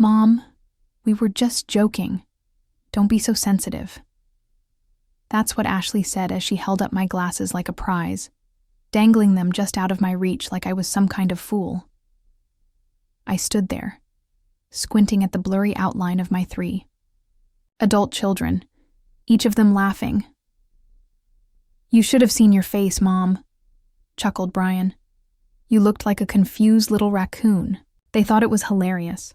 "Mom, we were just joking. Don't be so sensitive." That's what Ashley said as she held up my glasses like a prize, dangling them just out of my reach like I was some kind of fool. I stood there, squinting at the blurry outline of my 3 adult children, each of them laughing. "You should have seen your face, Mom," chuckled Brian. "You looked like a confused little raccoon." They thought it was hilarious,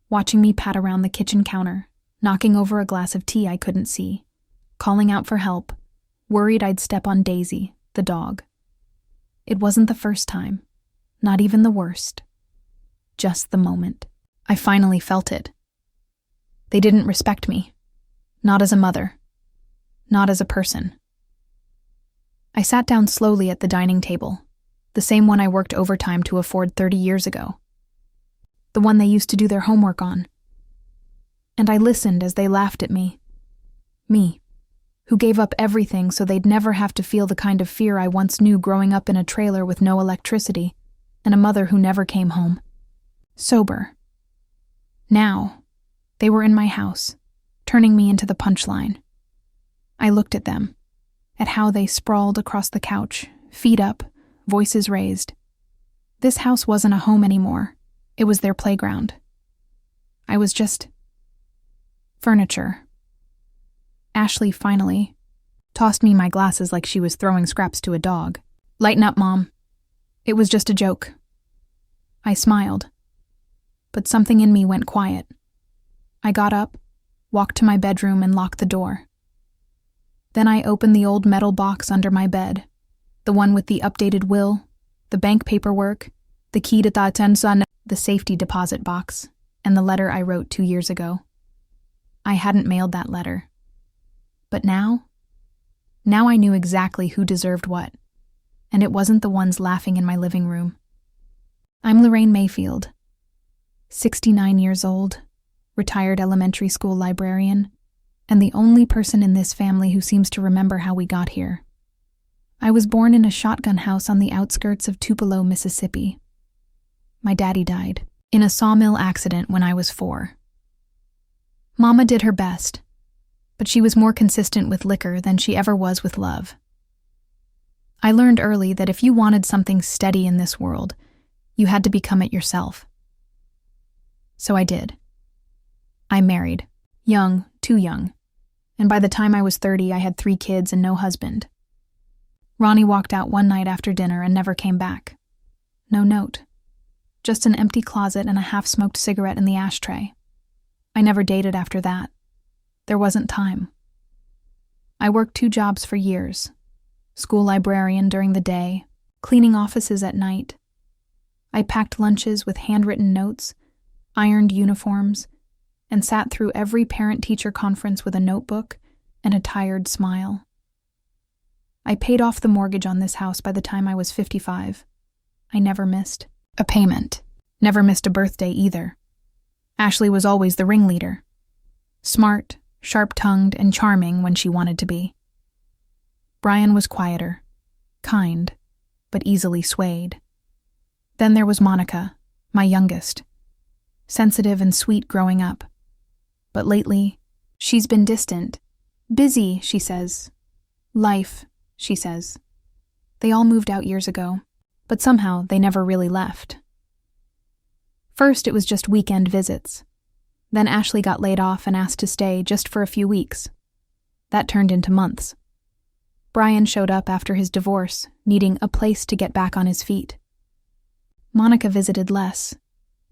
watching me pat around the kitchen counter, knocking over a glass of tea I couldn't see, calling out for help, worried I'd step on Daisy, the dog. It wasn't the first time, not even the worst. Just the moment. I finally felt it. They didn't respect me. Not as a mother. Not as a person. I sat down slowly at the dining table, the same one I worked overtime to afford 30 years ago. The one they used to do their homework on. And I listened as they laughed at me. Me, who gave up everything so they'd never have to feel the kind of fear I once knew growing up in a trailer with no electricity and a mother who never came home. Sober. Now, they were in my house, turning me into the punchline. I looked at them, at how they sprawled across the couch, feet up, voices raised. This house wasn't a home anymore. It was their playground. I was just furniture. Ashley finally tossed me my glasses like she was throwing scraps to a dog. "Lighten up, Mom. It was just a joke." I smiled, but something in me went quiet. I got up, walked to my bedroom, and locked the door. Then I opened the old metal box under my bed, the one with the updated will, the bank paperwork, the key to the safety deposit box, and the letter I wrote 2 years ago. I hadn't mailed that letter. But now I knew exactly who deserved what, and it wasn't the ones laughing in my living room. I'm Lorraine Mayfield, 69 years old, retired elementary school librarian, and the only person in this family who seems to remember how we got here. I was born in a shotgun house on the outskirts of Tupelo, Mississippi. My daddy died in a sawmill accident when I was 4. Mama did her best, but she was more consistent with liquor than she ever was with love. I learned early that if you wanted something steady in this world, you had to become it yourself. So I did. I married. Young, too young. And by the time I was 30, I had 3 kids and no husband. Ronnie walked out one night after dinner and never came back. No note. Just an empty closet and a half-smoked cigarette in the ashtray. I never dated after that. There wasn't time. I worked 2 jobs for years. School librarian during the day, cleaning offices at night. I packed lunches with handwritten notes, ironed uniforms, and sat through every parent-teacher conference with a notebook and a tired smile. I paid off the mortgage on this house by the time I was 55. I never missed a payment. Never missed a birthday either. Ashley was always the ringleader. Smart, sharp-tongued, and charming when she wanted to be. Brian was quieter, kind, but easily swayed. Then there was Monica, my youngest. Sensitive and sweet growing up. But lately, she's been distant. Busy, she says. Life, she says. They all moved out years ago, but somehow they never really left. First, it was just weekend visits. Then Ashley got laid off and asked to stay just for a few weeks. That turned into months. Brian showed up after his divorce, needing a place to get back on his feet. Monica visited less,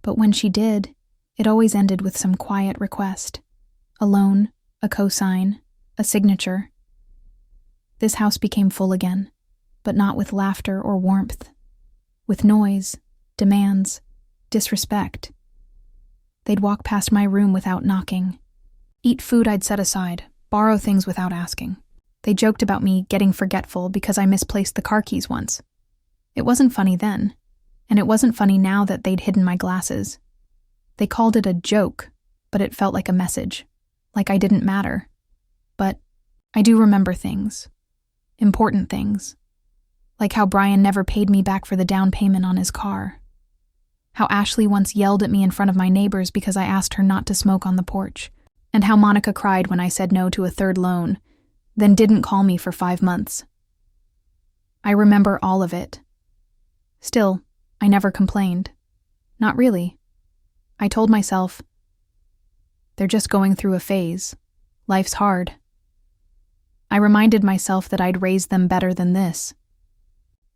but when she did, it always ended with some quiet request. A loan, a cosign, a signature. This house became full again, but not with laughter or warmth. With noise, demands, disrespect. They'd walk past my room without knocking, eat food I'd set aside, borrow things without asking. They joked about me getting forgetful because I misplaced the car keys once. It wasn't funny then, and it wasn't funny now that they'd hidden my glasses. They called it a joke, but it felt like a message, like I didn't matter. But I do remember things, important things, like how Brian never paid me back for the down payment on his car. How Ashley once yelled at me in front of my neighbors because I asked her not to smoke on the porch, and how Monica cried when I said no to a third loan, then didn't call me for 5 months. I remember all of it. Still, I never complained. Not really. I told myself, they're just going through a phase. Life's hard. I reminded myself that I'd raised them better than this.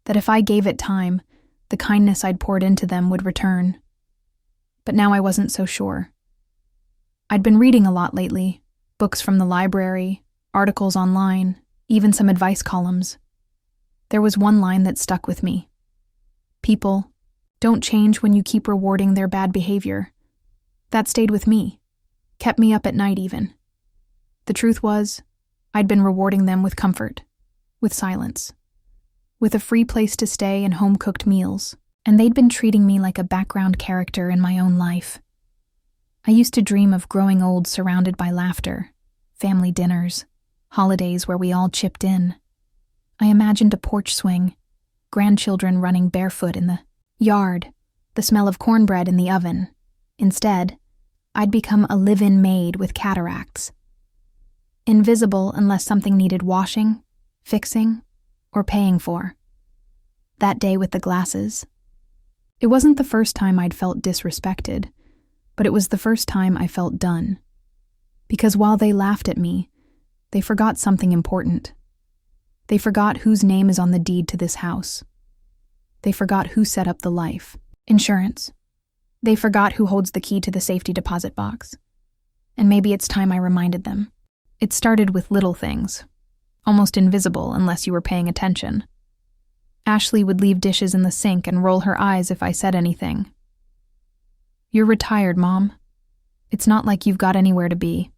That if I gave it time, the kindness I'd poured into them would return. But now I wasn't so sure. I'd been reading a lot lately, books from the library, articles online, even some advice columns. There was one line that stuck with me. People don't change when you keep rewarding their bad behavior. That stayed with me, kept me up at night even. The truth was, I'd been rewarding them with comfort, with silence, with a free place to stay and home-cooked meals, and they'd been treating me like a background character in my own life. I used to dream of growing old surrounded by laughter, family dinners, holidays where we all chipped in. I imagined a porch swing, grandchildren running barefoot in the yard, the smell of cornbread in the oven. Instead, I'd become a live-in maid with cataracts. Invisible unless something needed washing, fixing, or paying for. That day with the glasses. It wasn't the first time I'd felt disrespected, but it was the first time I felt done. Because while they laughed at me, they forgot something important. They forgot whose name is on the deed to this house. They forgot who set up the life insurance. They forgot who holds the key to the safety deposit box. And maybe it's time I reminded them. It started with little things, almost invisible unless you were paying attention. Ashley would leave dishes in the sink and roll her eyes if I said anything. "You're retired, Mom. It's not like you've got anywhere to be."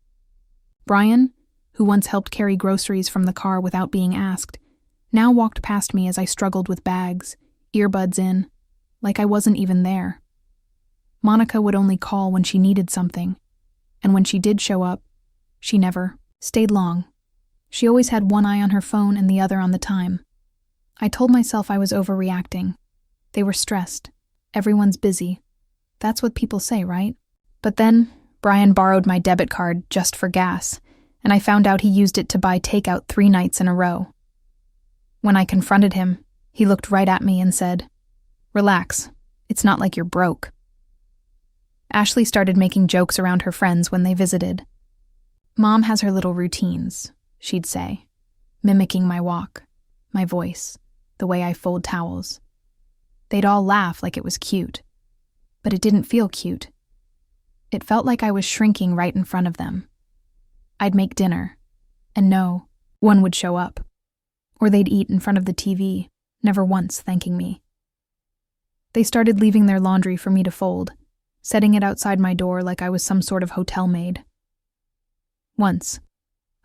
Brian, who once helped carry groceries from the car without being asked, now walked past me as I struggled with bags, earbuds in, like I wasn't even there. Monica would only call when she needed something, and when she did show up, she never stayed long. She always had one eye on her phone and the other on the time. I told myself I was overreacting. They were stressed. Everyone's busy. That's what people say, right? But then, Brian borrowed my debit card just for gas, and I found out he used it to buy takeout 3 nights in a row. When I confronted him, he looked right at me and said, "Relax, it's not like you're broke." Ashley started making jokes around her friends when they visited. "Mom has her little routines," she'd say, mimicking my walk, my voice, the way I fold towels. They'd all laugh like it was cute, but it didn't feel cute. It felt like I was shrinking right in front of them. I'd make dinner, and no, one would show up. Or they'd eat in front of the TV, never once thanking me. They started leaving their laundry for me to fold, setting it outside my door like I was some sort of hotel maid. Once,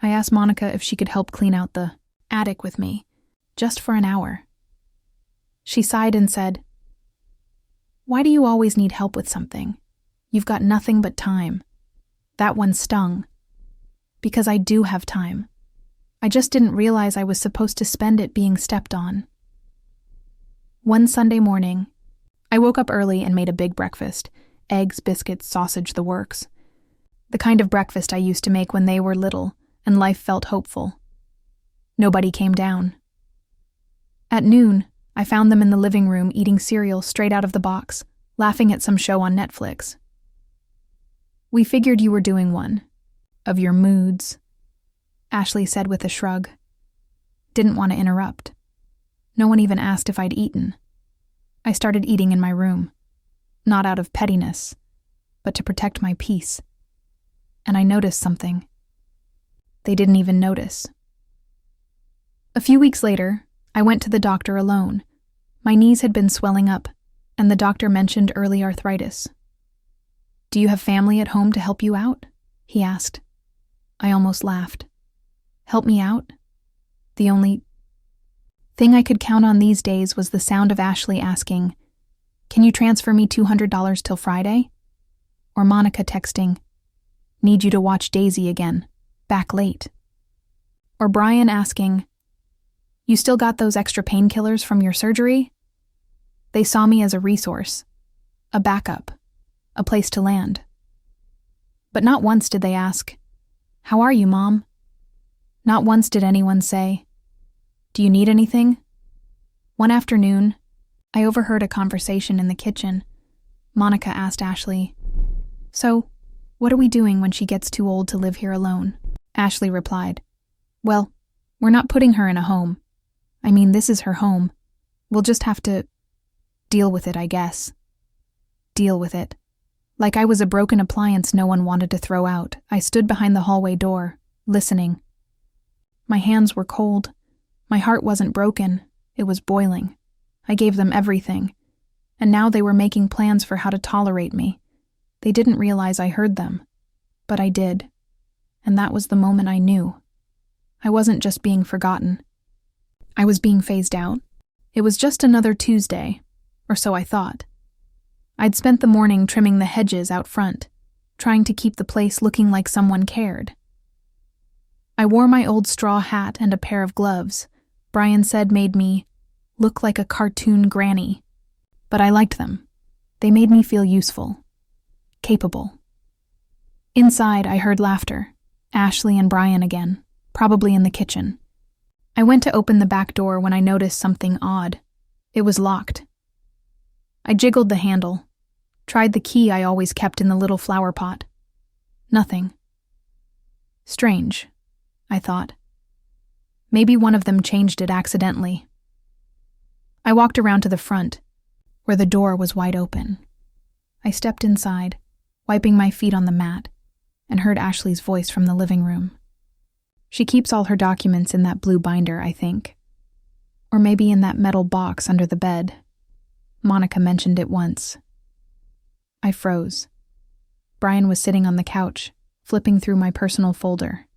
I asked Monica if she could help clean out the attic with me, just for an hour. She sighed and said, "Why do you always need help with something? You've got nothing but time." That one stung. Because I do have time. I just didn't realize I was supposed to spend it being stepped on. One Sunday morning, I woke up early and made a big breakfast. Eggs, biscuits, sausage, the works. The kind of breakfast I used to make when they were little and life felt hopeful. Nobody came down. At noon, I found them in the living room eating cereal straight out of the box, laughing at some show on Netflix. "We figured you were doing one of your moods," Ashley said with a shrug. Didn't want to interrupt. No one even asked if I'd eaten. I started eating in my room, not out of pettiness, but to protect my peace. And I noticed something. They didn't even notice. A few weeks later, I went to the doctor alone. My knees had been swelling up, and the doctor mentioned early arthritis. "Do you have family at home to help you out?" he asked. I almost laughed. Help me out? The only thing I could count on these days was the sound of Ashley asking, "Can you transfer me $200 till Friday?" Or Monica texting, "Need you to watch Daisy again, back late." Or Brian asking, "You still got those extra painkillers from your surgery?" They saw me as a resource, a backup, a place to land. But not once did they ask, "How are you, Mom?" Not once did anyone say, "Do you need anything?" One afternoon, I overheard a conversation in the kitchen. Monica asked Ashley, "So, what are we doing when she gets too old to live here alone?" Ashley replied, "Well, we're not putting her in a home. I mean, this is her home. We'll just have to deal with it, I guess." Deal with it. Like I was a broken appliance no one wanted to throw out, I stood behind the hallway door, listening. My hands were cold. My heart wasn't broken. It was boiling. I gave them everything. And now they were making plans for how to tolerate me. They didn't realize I heard them. But I did. And that was the moment I knew. I wasn't just being forgotten. I was being phased out. It was just another Tuesday, or so I thought. I'd spent the morning trimming the hedges out front, trying to keep the place looking like someone cared. I wore my old straw hat and a pair of gloves Brian said made me look like a cartoon granny. But I liked them. They made me feel useful, capable. Inside, I heard laughter. Ashley and Brian again, probably in the kitchen. I went to open the back door when I noticed something odd. It was locked. I jiggled the handle, tried the key I always kept in the little flower pot. Nothing. Strange, I thought. Maybe one of them changed it accidentally. I walked around to the front, where the door was wide open. I stepped inside, wiping my feet on the mat, and heard Ashley's voice from the living room. She keeps all her documents in that blue binder, I think. Or maybe in that metal box under the bed. Monica mentioned it once. I froze. Brian was sitting on the couch, flipping through my personal folder.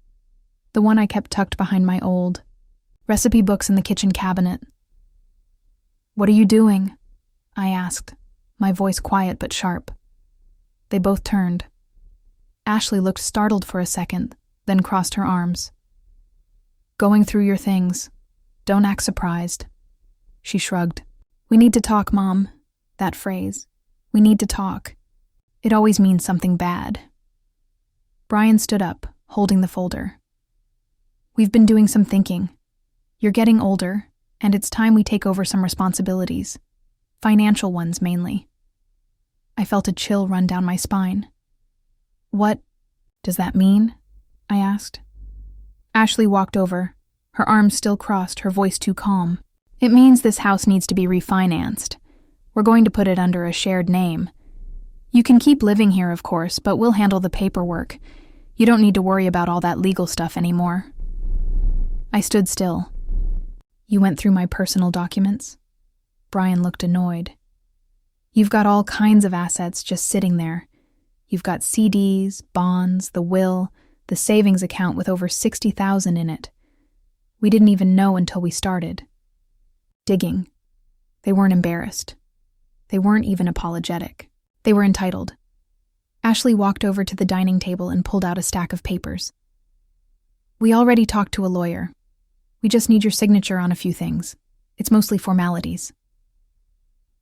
The one I kept tucked behind my old recipe books in the kitchen cabinet. "What are you doing?" I asked, my voice quiet but sharp. They both turned. Ashley looked startled for a second, then crossed her arms. "Going through your things. Don't act surprised." She shrugged. "We need to talk, Mom." That phrase. We need to talk. It always means something bad. Brian stood up, holding the folder. "We've been doing some thinking. You're getting older, and it's time we take over some responsibilities. Financial ones, mainly." I felt a chill run down my spine. "What does that mean?" I asked. Ashley walked over, her arms still crossed, her voice too calm. "It means this house needs to be refinanced. We're going to put it under a shared name. You can keep living here, of course, but we'll handle the paperwork. You don't need to worry about all that legal stuff anymore." I stood still. "You went through my personal documents?" Brian looked annoyed. "You've got all kinds of assets just sitting there. You've got CDs, bonds, the will, the savings account with over $60,000 in it. We didn't even know until we started." Digging. They weren't embarrassed. They weren't even apologetic. They were entitled. Ashley walked over to the dining table and pulled out a stack of papers. "We already talked to a lawyer. We just need your signature on a few things. It's mostly formalities."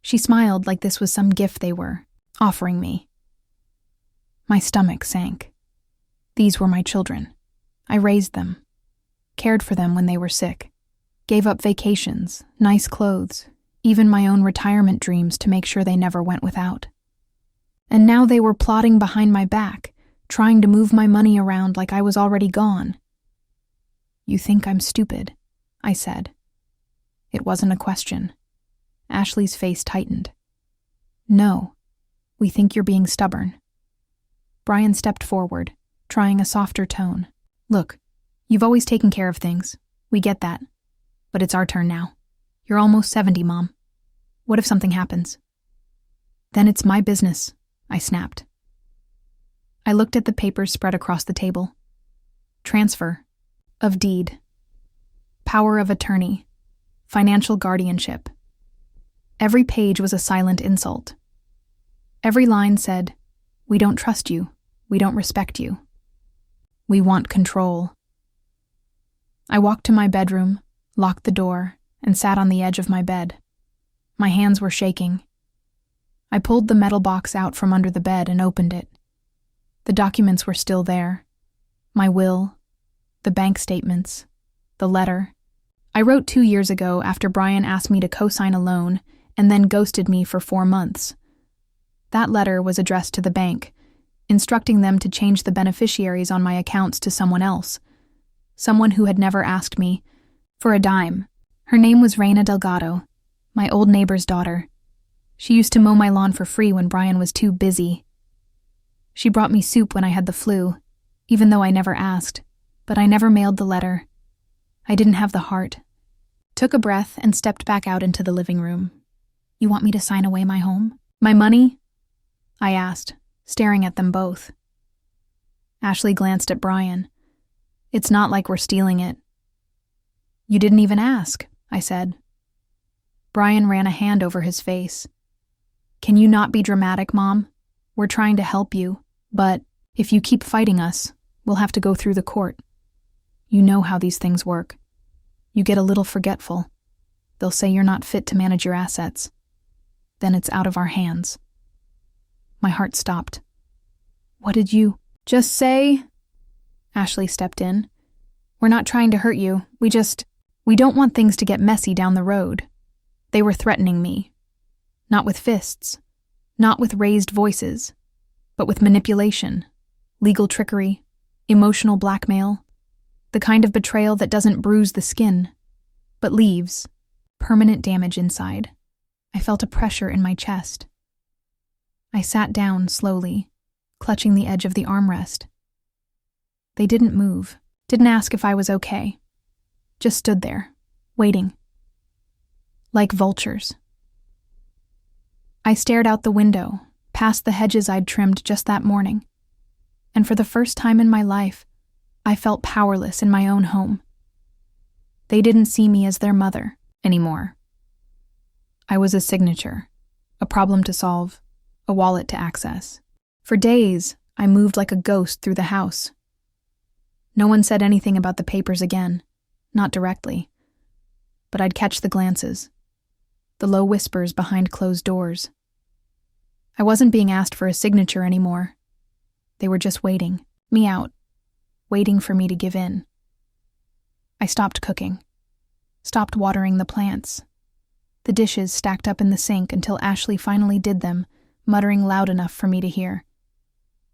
She smiled like this was some gift they were offering me. My stomach sank. These were my children. I raised them, cared for them when they were sick, gave up vacations, nice clothes, even my own retirement dreams to make sure they never went without. And now they were plotting behind my back, trying to move my money around like I was already gone. "You think I'm stupid," I said. It wasn't a question. Ashley's face tightened. "No, we think you're being stubborn." Brian stepped forward, trying a softer tone. "Look, you've always taken care of things. We get that. But it's our turn now. You're almost 70, Mom. What if something happens?" "Then it's my business," I snapped. I looked at the papers spread across the table. Transfer of deed, power of attorney, financial guardianship. Every page was a silent insult. Every line said, "We don't trust you. We don't respect you. We want control." I walked to my bedroom, locked the door, and sat on the edge of my bed. My hands were shaking. I pulled the metal box out from under the bed and opened it. The documents were still there. My will, the bank statements, the letter. I wrote 2 years ago after Brian asked me to co-sign a loan and then ghosted me for 4 months. That letter was addressed to the bank, instructing them to change the beneficiaries on my accounts to someone else, someone who had never asked me for a dime. Her name was Reina Delgado, my old neighbor's daughter. She used to mow my lawn for free when Brian was too busy. She brought me soup when I had the flu, even though I never asked, but I never mailed the letter. I didn't have the heart. Took a breath and stepped back out into the living room. You want me to sign away my home? My money? I asked, staring at them both. Ashley glanced at Brian. It's not like we're stealing it. You didn't even ask, I said. Brian ran a hand over his face. Can you not be dramatic, Mom? We're trying to help you, but if you keep fighting us, we'll have to go through the court. You know how these things work. You get a little forgetful. They'll say you're not fit to manage your assets. Then it's out of our hands. My heart stopped. What did you just say? Ashley stepped in. We're not trying to hurt you. We don't want things to get messy down the road. They were threatening me. Not with fists, not with raised voices, but with manipulation, legal trickery, emotional blackmail, the kind of betrayal that doesn't bruise the skin, but leaves permanent damage inside. I felt a pressure in my chest. I sat down slowly, clutching the edge of the armrest. They didn't move, didn't ask if I was okay. Just stood there, waiting. Like vultures. I stared out the window, past the hedges I'd trimmed just that morning, and for the first time in my life, I felt powerless in my own home. They didn't see me as their mother anymore. I was a signature, a problem to solve, a wallet to access. For days, I moved like a ghost through the house. No one said anything about the papers again, not directly, but I'd catch the glances, the low whispers behind closed doors. I wasn't being asked for a signature anymore. They were just waiting me out, waiting for me to give in. I stopped cooking, stopped watering the plants. The dishes stacked up in the sink until Ashley finally did them, muttering loud enough for me to hear.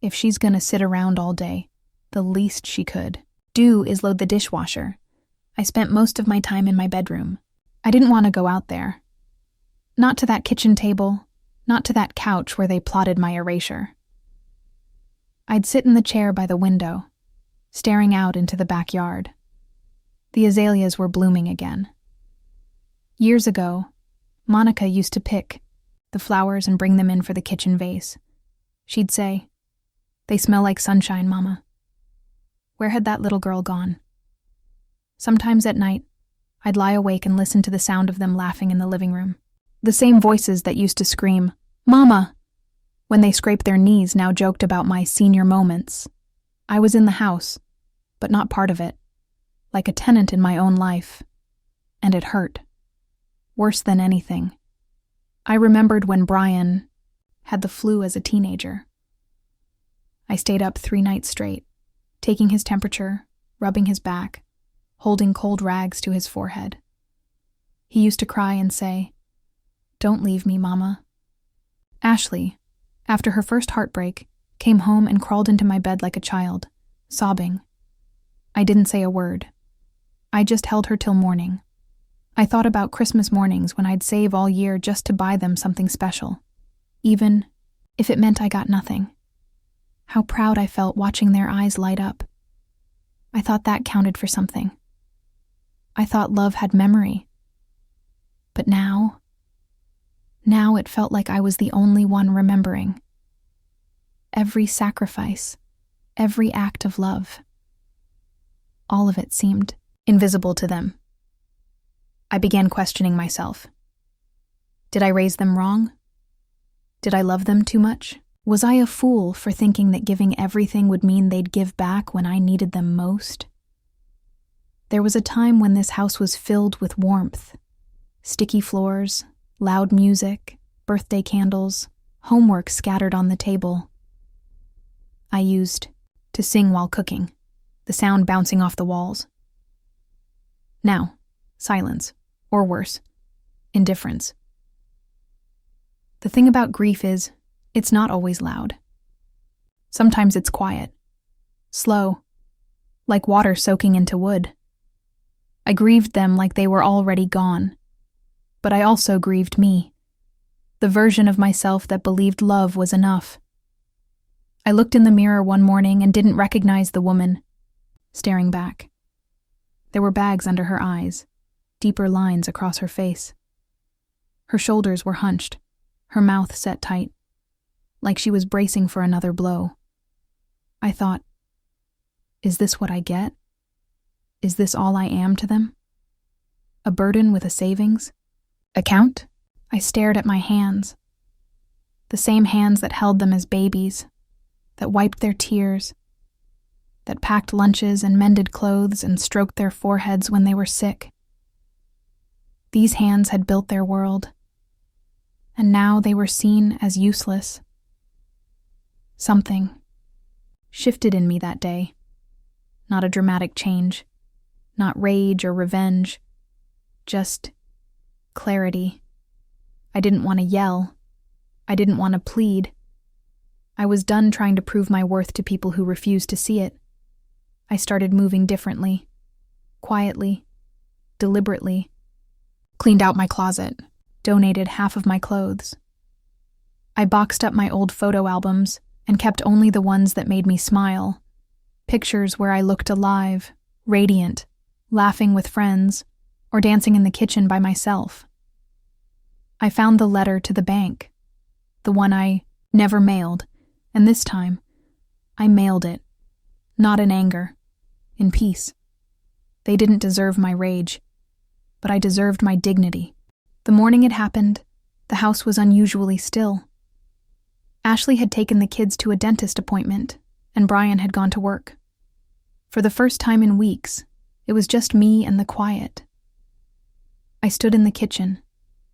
If she's gonna sit around all day, the least she could do is load the dishwasher. I spent most of my time in my bedroom. I didn't want to go out there. Not to that kitchen table, not to that couch where they plotted my erasure. I'd sit in the chair by the window, staring out into the backyard. The azaleas were blooming again. Years ago, Monica used to pick the flowers and bring them in for the kitchen vase. She'd say, "They smell like sunshine, Mama." Where had that little girl gone? Sometimes at night, I'd lie awake and listen to the sound of them laughing in the living room. The same voices that used to scream, "Mama!" when they scraped their knees now joked about my senior moments. I was in the house, but not part of it, like a tenant in my own life. And it hurt. Worse than anything. I remembered when Brian had the flu as a teenager. I stayed up 3 nights straight, taking his temperature, rubbing his back, holding cold rags to his forehead. He used to cry and say, "Don't leave me, Mama." Ashley, after her first heartbreak, came home and crawled into my bed like a child, sobbing. I didn't say a word. I just held her till morning. I thought about Christmas mornings when I'd save all year just to buy them something special, even if it meant I got nothing. How proud I felt watching their eyes light up. I thought that counted for something. I thought love had memory. But now it felt like I was the only one remembering. Every sacrifice, every act of love. All of it seemed invisible to them. I began questioning myself. Did I raise them wrong? Did I love them too much? Was I a fool for thinking that giving everything would mean they'd give back when I needed them most? There was a time when this house was filled with warmth. Sticky floors, loud music, birthday candles, homework scattered on the table. I used to sing while cooking, the sound bouncing off the walls. Now, silence, or worse, indifference. The thing about grief is, it's not always loud. Sometimes it's quiet, slow, like water soaking into wood. I grieved them like they were already gone, but I also grieved me, the version of myself that believed love was enough. I looked in the mirror one morning and didn't recognize the woman, staring back. There were bags under her eyes, deeper lines across her face. Her shoulders were hunched, her mouth set tight, like she was bracing for another blow. I thought, is this what I get? Is this all I am to them? A burden with a savings account? I stared at my hands. The same hands that held them as babies, that wiped their tears, that packed lunches and mended clothes and stroked their foreheads when they were sick. These hands had built their world, and now they were seen as useless. Something shifted in me that day. Not a dramatic change, not rage or revenge, just clarity. I didn't want to yell. I didn't want to plead. I was done trying to prove my worth to people who refused to see it. I started moving differently, quietly, deliberately. Cleaned out my closet, donated half of my clothes. I boxed up my old photo albums and kept only the ones that made me smile. Pictures where I looked alive, radiant, laughing with friends, or dancing in the kitchen by myself. I found the letter to the bank, the one I never mailed, and this time, I mailed it, not in anger, in peace. They didn't deserve my rage, but I deserved my dignity. The morning it happened, the house was unusually still. Ashley had taken the kids to a dentist appointment, and Brian had gone to work. For the first time in weeks, it was just me and the quiet. I stood in the kitchen,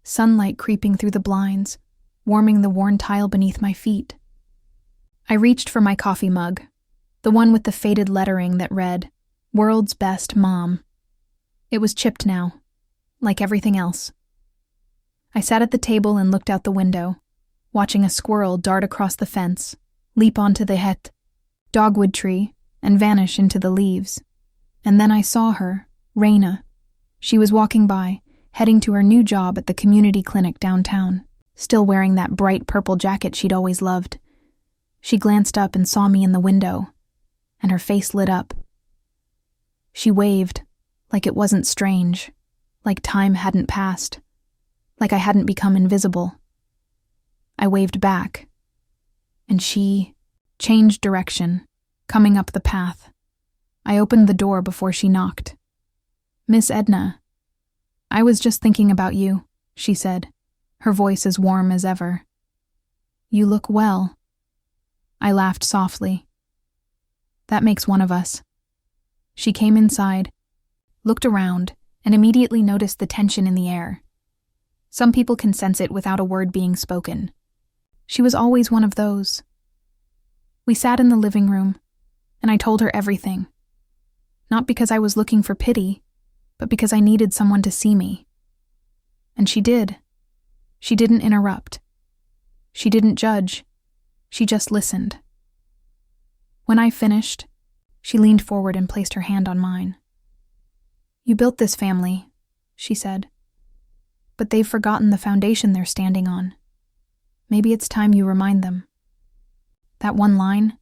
sunlight creeping through the blinds, warming the worn tile beneath my feet. I reached for my coffee mug, the one with the faded lettering that read, "World's Best Mom." It was chipped now, like everything else. I sat at the table and looked out the window, watching a squirrel dart across the fence, leap onto the dogwood tree, and vanish into the leaves. And then I saw her, Raina. She was walking by, heading to her new job at the community clinic downtown, still wearing that bright purple jacket she'd always loved. She glanced up and saw me in the window, and her face lit up. She waved, like it wasn't strange, like time hadn't passed, like I hadn't become invisible. I waved back, and she changed direction, coming up the path. I opened the door before she knocked. "Miss Edna, I was just thinking about you," she said, her voice as warm as ever. "You look well." I laughed softly. "That makes one of us." She came inside, looked around, and immediately noticed the tension in the air. Some people can sense it without a word being spoken. She was always one of those. We sat in the living room, and I told her everything. Not because I was looking for pity, but because I needed someone to see me. And she did. She didn't interrupt. She didn't judge. She just listened. When I finished, she leaned forward and placed her hand on mine. "You built this family," she said, "but they've forgotten the foundation they're standing on. Maybe it's time you remind them." That one line,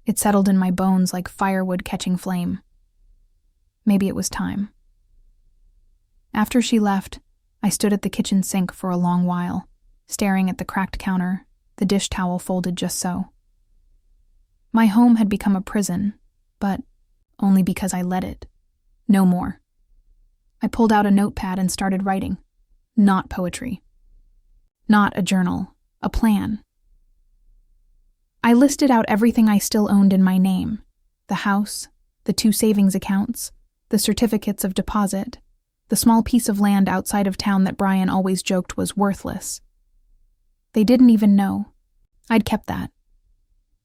it settled in my bones like firewood catching flame. Maybe it was time. After she left, I stood at the kitchen sink for a long while, staring at the cracked counter, the dish towel folded just so. My home had become a prison, but only because I let it. No more. I pulled out a notepad and started writing. Not poetry. Not a journal, a plan. I listed out everything I still owned in my name: the house, the 2 savings accounts, the certificates of deposit, the small piece of land outside of town that Brian always joked was worthless. They didn't even know, I'd kept that.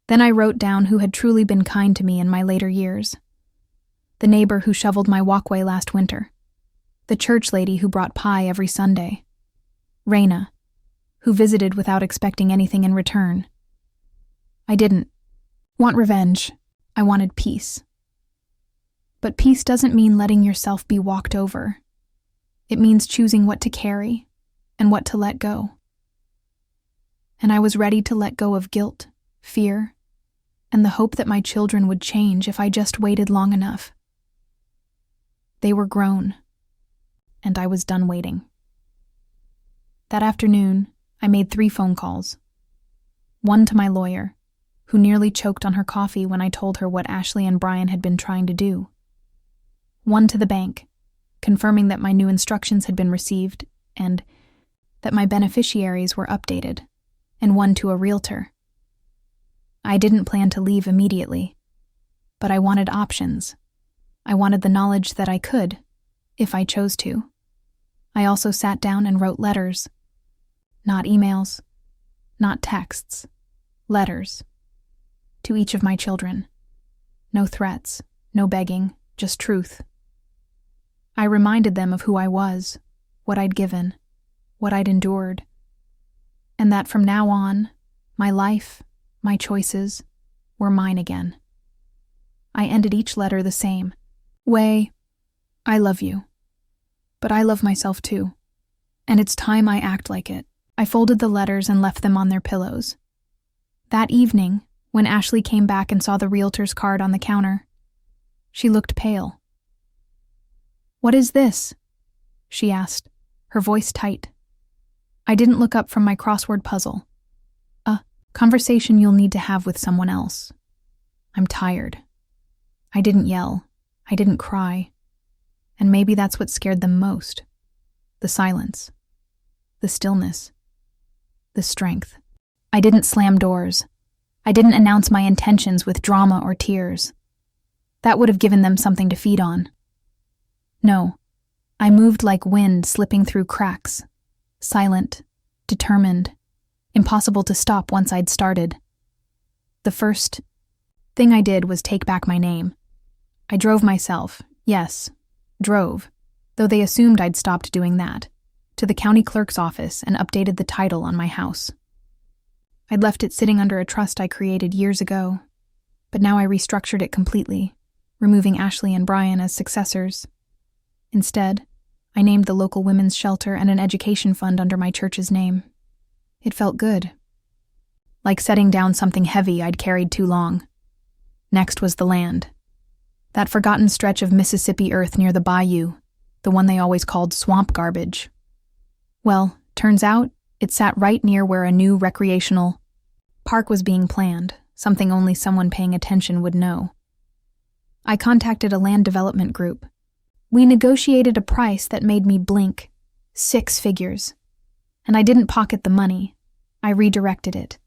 Then I wrote down who had truly been kind to me in my later years. The neighbor who shoveled my walkway last winter. The church lady who brought pie every Sunday. Raina, who visited without expecting anything in return. I didn't want revenge. I wanted peace. But peace doesn't mean letting yourself be walked over. It means choosing what to carry and what to let go. And I was ready to let go of guilt, fear, and the hope that my children would change if I just waited long enough. They were grown, and I was done waiting. That afternoon, I made 3 phone calls. One to my lawyer, who nearly choked on her coffee when I told her what Ashley and Brian had been trying to do. One to the bank, confirming that my new instructions had been received and that my beneficiaries were updated, and one to a realtor. I didn't plan to leave immediately, but I wanted options. I wanted the knowledge that I could, if I chose to. I also sat down and wrote letters. Not emails, not texts, letters. To each of my children. No threats, no begging, just truth. I reminded them of who I was, what I'd given, what I'd endured, and that from now on, my life, my choices, were mine again. I ended each letter the same way. I love you, but I love myself too, and it's time I act like it. I folded the letters and left them on their pillows. That evening, when Ashley came back and saw the realtor's card on the counter, she looked pale. "What is this?" she asked, her voice tight. I didn't look up from my crossword puzzle. "A conversation you'll need to have with someone else. I'm tired." I didn't yell. I didn't cry. And maybe that's what scared them most. The silence. The stillness. The strength. I didn't slam doors. I didn't announce my intentions with drama or tears. That would have given them something to feed on. No, I moved like wind slipping through cracks. Silent, determined, impossible to stop once I'd started. The first thing I did was take back my name. I drove myself, yes, drove, though they assumed I'd stopped doing that, to the county clerk's office and updated the title on my house. I'd left it sitting under a trust I created years ago, but now I restructured it completely, removing Ashley and Brian as successors. Instead, I named the local women's shelter and an education fund under my church's name. It felt good. Like setting down something heavy I'd carried too long. Next was the land. That forgotten stretch of Mississippi earth near the bayou, the one they always called swamp garbage. Well, turns out, it sat right near where a new recreational park was being planned, something only someone paying attention would know. I contacted a land development group. We negotiated a price that made me blink, 6 figures. And I didn't pocket the money. I redirected it.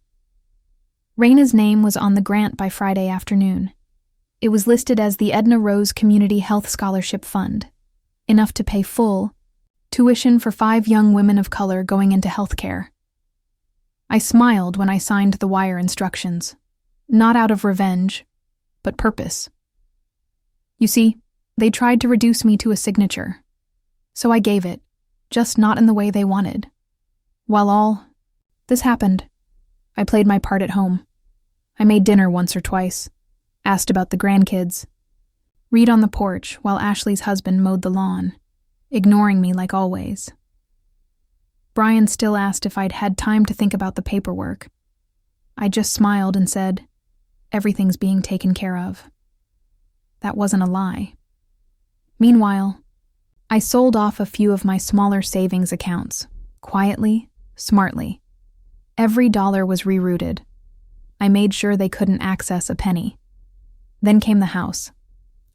Raina's name was on the grant by Friday afternoon. It was listed as the Edna Rose Community Health Scholarship Fund, enough to pay full tuition for 5 young women of color going into healthcare. I smiled when I signed the wire instructions, not out of revenge, but purpose. You see, they tried to reduce me to a signature, so I gave it, just not in the way they wanted. While all this happened, I played my part at home. I made dinner once or twice, asked about the grandkids, read on the porch while Ashley's husband mowed the lawn, ignoring me like always. Brian still asked if I'd had time to think about the paperwork. I just smiled and said, "Everything's being taken care of." That wasn't a lie. Meanwhile, I sold off a few of my smaller savings accounts, quietly, smartly. Every dollar was rerouted. I made sure they couldn't access a penny. Then came the house.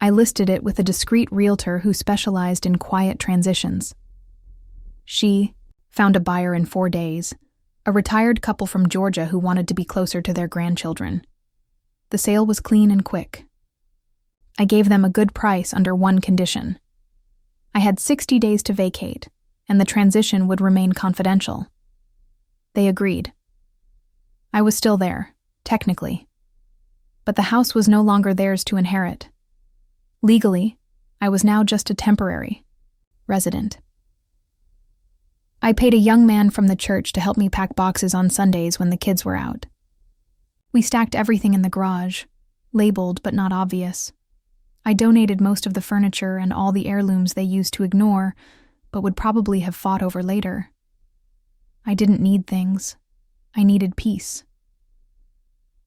I listed it with a discreet realtor who specialized in quiet transitions. She found a buyer in 4 days, a retired couple from Georgia who wanted to be closer to their grandchildren. The sale was clean and quick. I gave them a good price under one condition. I had 60 days to vacate, and the transition would remain confidential. They agreed. I was still there, technically. But the house was no longer theirs to inherit. Legally, I was now just a temporary resident. I paid a young man from the church to help me pack boxes on Sundays when the kids were out. We stacked everything in the garage, labeled but not obvious. I donated most of the furniture and all the heirlooms they used to ignore, but would probably have fought over later. I didn't need things. I needed peace.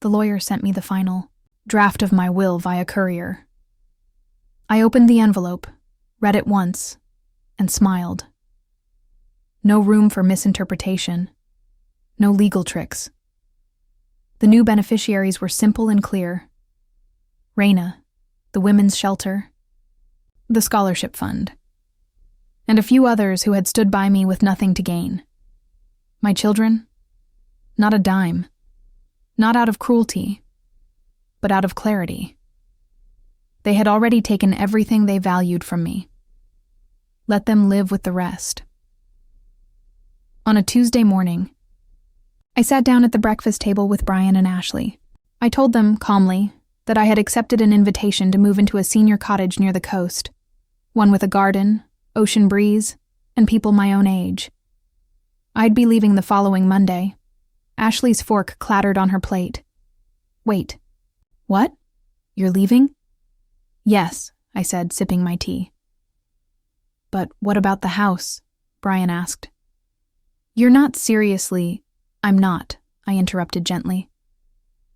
The lawyer sent me the final draft of my will via courier. I opened the envelope, read it once, and smiled. No room for misinterpretation. No legal tricks. The new beneficiaries were simple and clear. Raina, the women's shelter, the scholarship fund, and a few others who had stood by me with nothing to gain. My children? Not a dime. Not out of cruelty, but out of clarity. They had already taken everything they valued from me. Let them live with the rest. On a Tuesday morning, I sat down at the breakfast table with Brian and Ashley. I told them, calmly, that I had accepted an invitation to move into a senior cottage near the coast, one with a garden, ocean breeze, and people my own age. I'd be leaving the following Monday. Ashley's fork clattered on her plate. Wait, what? You're leaving? Yes, I said, sipping my tea. But what about the house? Brian asked. You're not seriously... I'm not, I interrupted gently.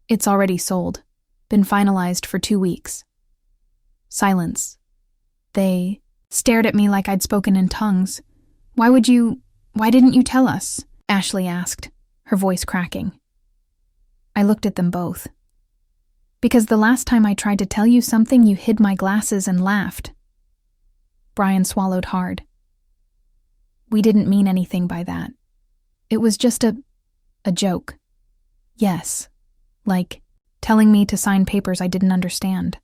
It's already sold. Been finalized for 2 weeks. Silence. They stared at me like I'd spoken in tongues. Why didn't you tell us? Ashley asked, her voice cracking. I looked at them both. Because the last time I tried to tell you something, you hid my glasses and laughed. Brian swallowed hard. We didn't mean anything by that. It was just a joke. Yes, like telling me to sign papers I didn't understand.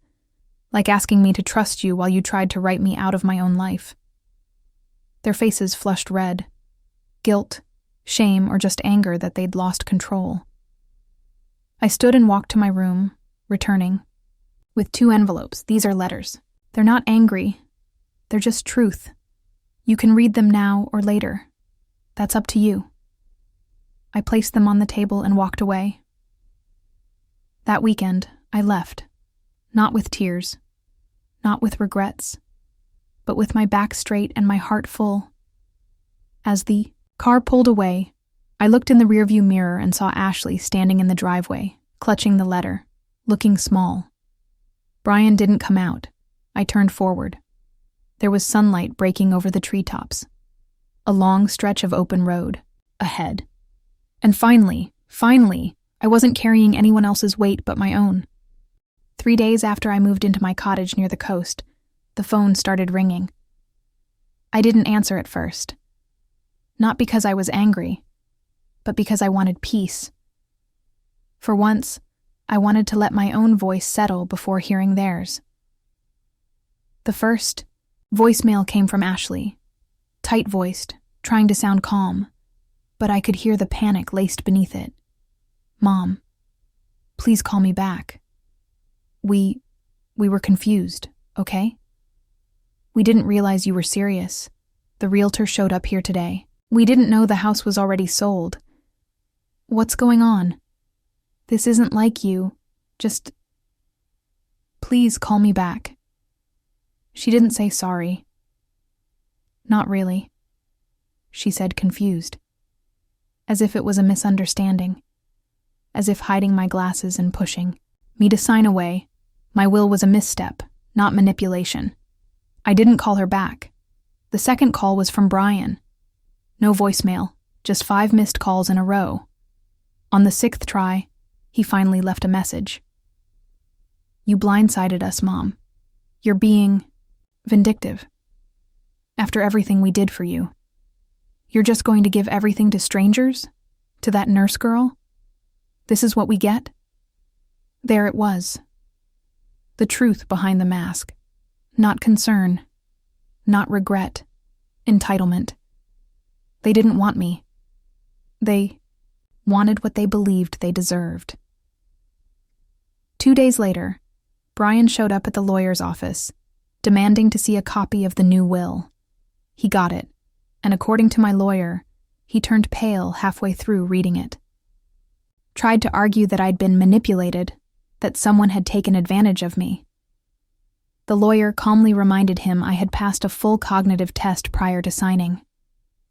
Like asking me to trust you while you tried to write me out of my own life. Their faces flushed red. Guilt, shame, or just anger that they'd lost control. I stood and walked to my room, returning. With 2 envelopes, these are letters. They're not angry. They're just truth. You can read them now or later. That's up to you. I placed them on the table and walked away. That weekend, I left. Not with tears. Not with regrets. But with my back straight and my heart full. As the car pulled away, I looked in the rearview mirror and saw Ashley standing in the driveway, clutching the letter, looking small. Brian didn't come out. I turned forward. There was sunlight breaking over the treetops. A long stretch of open road, ahead. And finally, I wasn't carrying anyone else's weight but my own. 3 days after I moved into my cottage near the coast, the phone started ringing. I didn't answer at first. Not because I was angry, but because I wanted peace. For once, I wanted to let my own voice settle before hearing theirs. The first voicemail came from Ashley, tight-voiced, trying to sound calm, but I could hear the panic laced beneath it. Mom, please call me back. We were confused, okay? We didn't realize you were serious. The realtor showed up here today. We didn't know the house was already sold. What's going on? This isn't like you. Just... Please call me back. She didn't say sorry. Not really, she said, confused. As if it was a misunderstanding. As if hiding my glasses and pushing me to sign away. My will was a misstep, not manipulation. I didn't call her back. The second call was from Brian. No voicemail, just 5 missed calls in a row. On the 6th try, he finally left a message. You blindsided us, Mom. You're being vindictive. After everything we did for you. You're just going to give everything to strangers? To that nurse girl? This is what we get? There it was. The truth behind the mask. Not concern. Not regret. Entitlement. They didn't want me. They wanted what they believed they deserved. 2 days later, Brian showed up at the lawyer's office, demanding to see a copy of the new will. He got it, and according to my lawyer, he turned pale halfway through reading it. Tried to argue that I'd been manipulated, that someone had taken advantage of me. The lawyer calmly reminded him I had passed a full cognitive test prior to signing,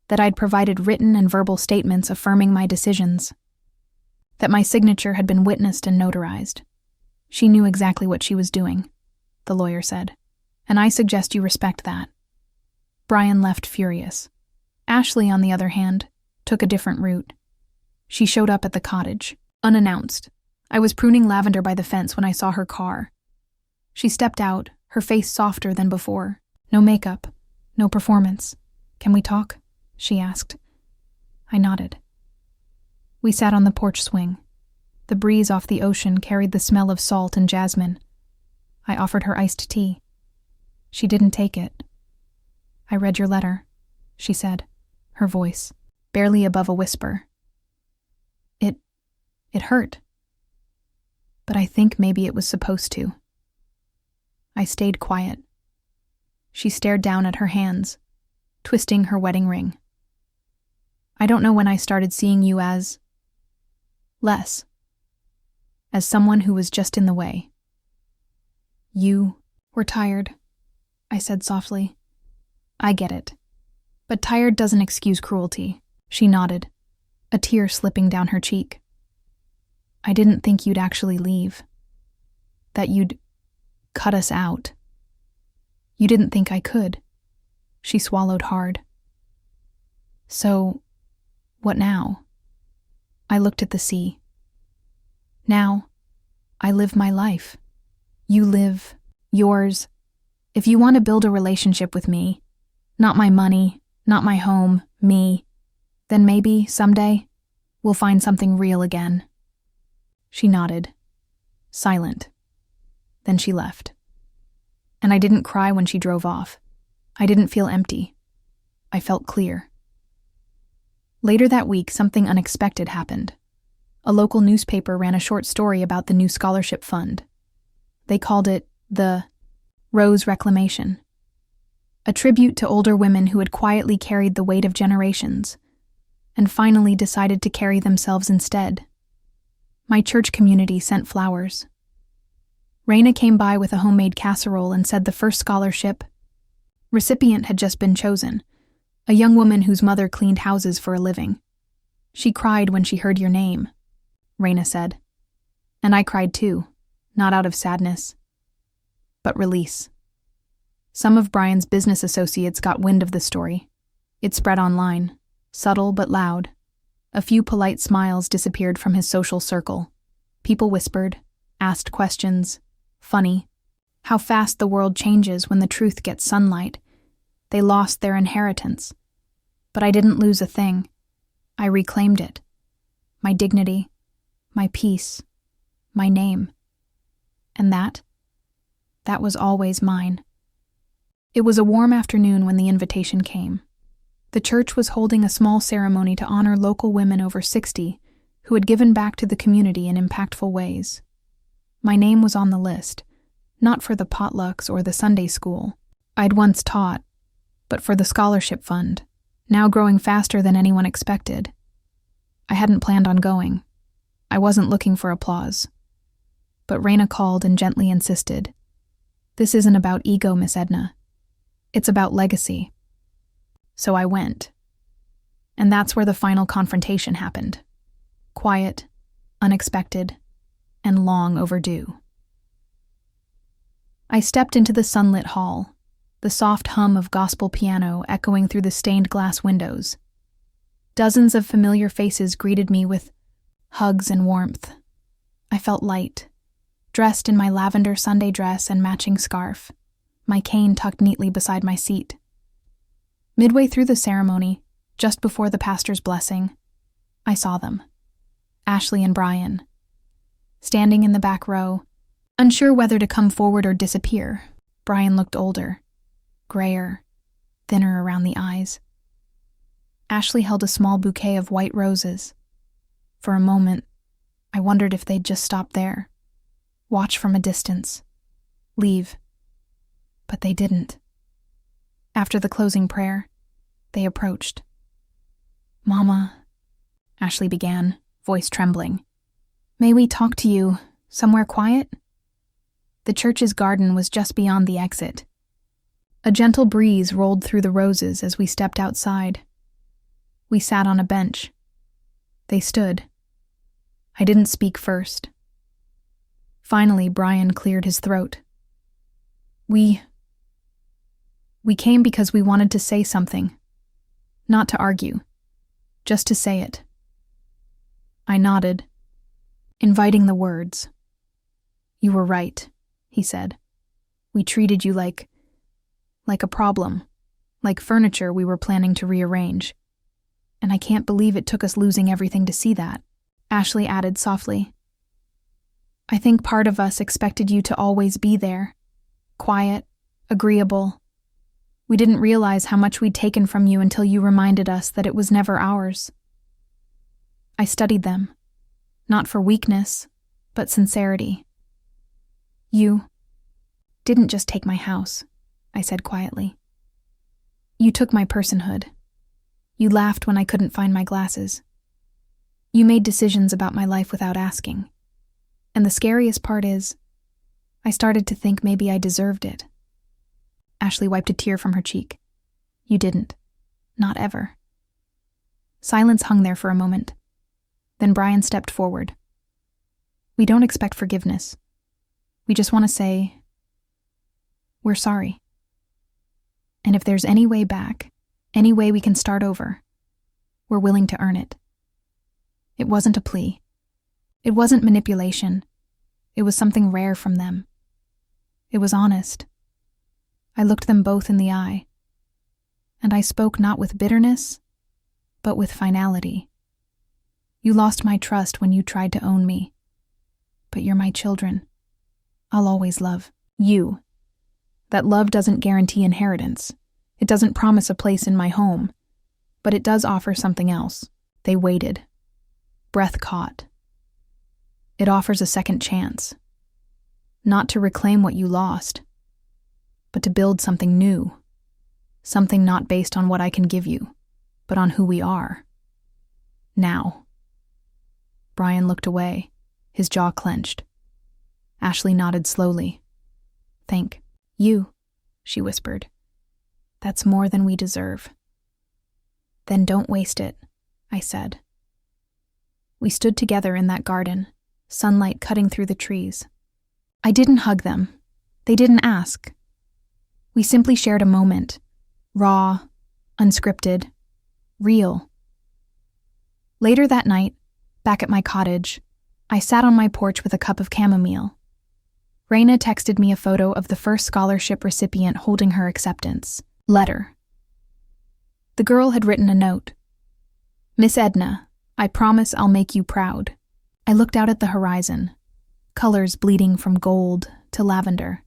that I'd provided written and verbal statements affirming my decisions, that my signature had been witnessed and notarized. She knew exactly what she was doing, the lawyer said, and I suggest you respect that. Brian left furious. Ashley, on the other hand, took a different route. She showed up at the cottage, unannounced. I was pruning lavender by the fence when I saw her car. She stepped out, her face softer than before. No makeup, no performance. "Can we talk?" she asked. I nodded. We sat on the porch swing. The breeze off the ocean carried the smell of salt and jasmine. I offered her iced tea. She didn't take it. "I read your letter," she said, her voice barely above a whisper. It hurt. But I think maybe it was supposed to. I stayed quiet. She stared down at her hands, twisting her wedding ring. "I don't know when I started seeing you as less, as someone who was just in the way." "You were tired," I said softly. "I get it. But tired doesn't excuse cruelty." She nodded, a tear slipping down her cheek. "I didn't think you'd actually leave. That you'd cut us out. You didn't think I could." She swallowed hard. "So, what now?" I looked at the sea. "Now, I live my life. You live yours. If you want to build a relationship with me, not my money, not my home, me, then maybe, someday, we'll find something real again." She nodded, silent. Then she left. And I didn't cry when she drove off. I didn't feel empty. I felt clear. Later that week, something unexpected happened. A local newspaper ran a short story about the new scholarship fund. They called it the Rose Reclamation, a tribute to older women who had quietly carried the weight of generations and finally decided to carry themselves instead. My church community sent flowers. Raina came by with a homemade casserole and said the first scholarship recipient had just been chosen, a young woman whose mother cleaned houses for a living. "She cried when she heard your name," Raina said. "And I cried too, not out of sadness, but release." Some of Brian's business associates got wind of the story. It spread online, subtle but loud. A few polite smiles disappeared from his social circle. People whispered, asked questions. Funny, how fast the world changes when the truth gets sunlight. They lost their inheritance. But I didn't lose a thing. I reclaimed it. My dignity, my peace, my name. And that was always mine. It was a warm afternoon when the invitation came. The church was holding a small ceremony to honor local women over 60 who had given back to the community in impactful ways. My name was on the list, not for the potlucks or the Sunday school I'd once taught, but for the scholarship fund, now growing faster than anyone expected. I hadn't planned on going. I wasn't looking for applause. But Raina called and gently insisted, "This isn't about ego, Miss Edna. It's about legacy." So I went. And that's where the final confrontation happened. Quiet, unexpected, and long overdue. I stepped into the sunlit hall, the soft hum of gospel piano echoing through the stained glass windows. Dozens of familiar faces greeted me with hugs and warmth. I felt light, dressed in my lavender Sunday dress and matching scarf, my cane tucked neatly beside my seat. Midway through the ceremony, just before the pastor's blessing, I saw them, Ashley and Brian, standing in the back row, unsure whether to come forward or disappear. Brian looked older, grayer, thinner around the eyes. Ashley held a small bouquet of white roses. For a moment, I wondered if they'd just stop there, watch from a distance, leave. But they didn't. After the closing prayer, they approached. "Mama," Ashley began, voice trembling. "May we talk to you somewhere quiet?" The church's garden was just beyond the exit. A gentle breeze rolled through the roses as we stepped outside. We sat on a bench. They stood. I didn't speak first. Finally, Brian cleared his throat. We came because we wanted to say something. Not to argue. Just to say it. I nodded, inviting the words. "You were right," he said. "We treated you like a problem, like furniture we were planning to rearrange. And I can't believe it took us losing everything to see that," Ashley added softly. "I think part of us expected you to always be there, quiet, agreeable. We didn't realize how much we'd taken from you until you reminded us that it was never ours." I studied them, not for weakness, but sincerity. "You didn't just take my house," I said quietly. "You took my personhood. You laughed when I couldn't find my glasses. You made decisions about my life without asking. And the scariest part is, I started to think maybe I deserved it." Ashley wiped a tear from her cheek. "You didn't. Not ever." Silence hung there for a moment. Then Brian stepped forward. "We don't expect forgiveness. We just want to say, we're sorry. And if there's any way back, any way we can start over, we're willing to earn it." It wasn't a plea. It wasn't manipulation. It was something rare from them. It was honest. I looked them both in the eye, and I spoke not with bitterness, but with finality. "You lost my trust when you tried to own me, but you're my children. I'll always love you. That love doesn't guarantee inheritance. It doesn't promise a place in my home, but it does offer something else." They waited. Breath caught. "It offers a second chance. Not to reclaim what you lost, but to build something new. Something not based on what I can give you, but on who we are. Now." Brian looked away, his jaw clenched. Ashley nodded slowly. "Thank you," she whispered. "That's more than we deserve." "Then don't waste it," I said. We stood together in that garden, sunlight cutting through the trees. I didn't hug them. They didn't ask. We simply shared a moment, raw, unscripted, real. Later that night, back at my cottage, I sat on my porch with a cup of chamomile. Raina texted me a photo of the first scholarship recipient holding her acceptance letter. The girl had written a note. "Miss Edna, I promise I'll make you proud." I looked out at the horizon, colors bleeding from gold to lavender.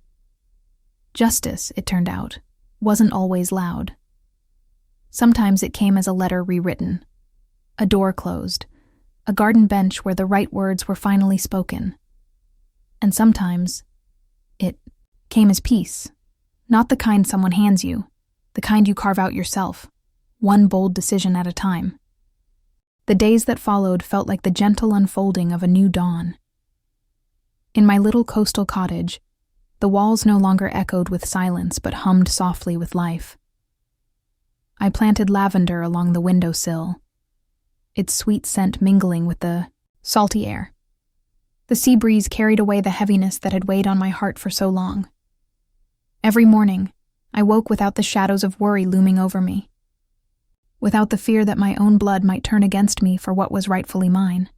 Justice, it turned out, wasn't always loud. Sometimes it came as a letter rewritten, a door closed, a garden bench where the right words were finally spoken. And sometimes it came as peace, not the kind someone hands you, the kind you carve out yourself, one bold decision at a time. The days that followed felt like the gentle unfolding of a new dawn. In my little coastal cottage, the walls no longer echoed with silence but hummed softly with life. I planted lavender along the windowsill, its sweet scent mingling with the salty air. The sea breeze carried away the heaviness that had weighed on my heart for so long. Every morning, I woke without the shadows of worry looming over me, without the fear that my own blood might turn against me for what was rightfully mine.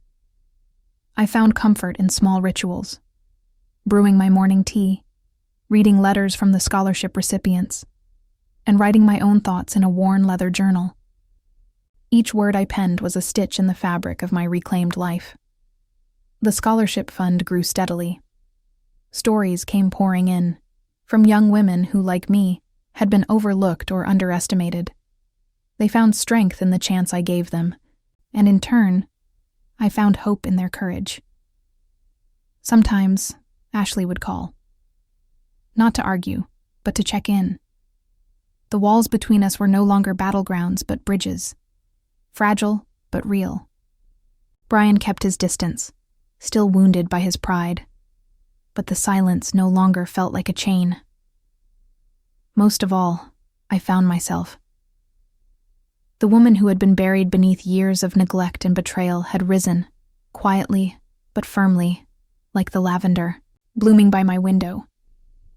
I found comfort in small rituals, brewing my morning tea, reading letters from the scholarship recipients, and writing my own thoughts in a worn leather journal. Each word I penned was a stitch in the fabric of my reclaimed life. The scholarship fund grew steadily. Stories came pouring in, from young women who, like me, had been overlooked or underestimated. They found strength in the chance I gave them, and in turn, I found hope in their courage. Sometimes, Ashley would call. Not to argue, but to check in. The walls between us were no longer battlegrounds, but bridges. Fragile, but real. Brian kept his distance, still wounded by his pride. But the silence no longer felt like a chain. Most of all, I found myself. The woman who had been buried beneath years of neglect and betrayal had risen, quietly but firmly, like the lavender, blooming by my window.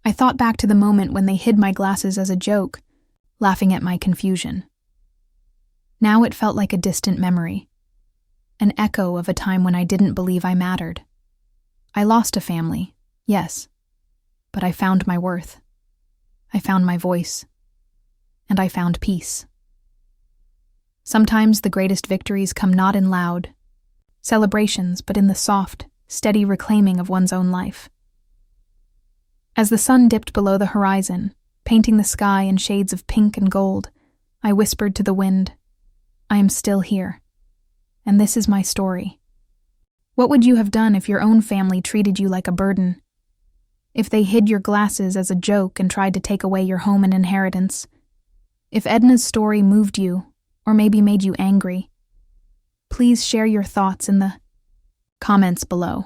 I thought back to the moment when they hid my glasses as a joke, laughing at my confusion. Now it felt like a distant memory, an echo of a time when I didn't believe I mattered. I lost a family, yes, but I found my worth. I found my voice, and I found peace. Sometimes the greatest victories come not in loud celebrations, but in the soft, steady reclaiming of one's own life. As the sun dipped below the horizon, painting the sky in shades of pink and gold, I whispered to the wind, I am still here, and this is my story. What would you have done if your own family treated you like a burden? If they hid your glasses as a joke and tried to take away your home and inheritance? If Edna's story moved you, or maybe made you angry? Please share your thoughts in the comments below.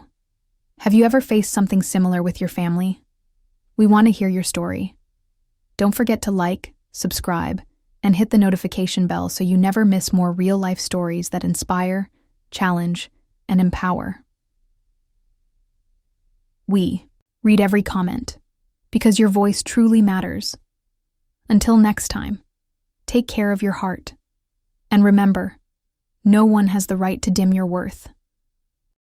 Have you ever faced something similar with your family? We want to hear your story. Don't forget to like, subscribe, and hit the notification bell so you never miss more real-life stories that inspire, challenge, and empower. We read every comment, because your voice truly matters. Until next time, take care of your heart. And remember, no one has the right to dim your worth.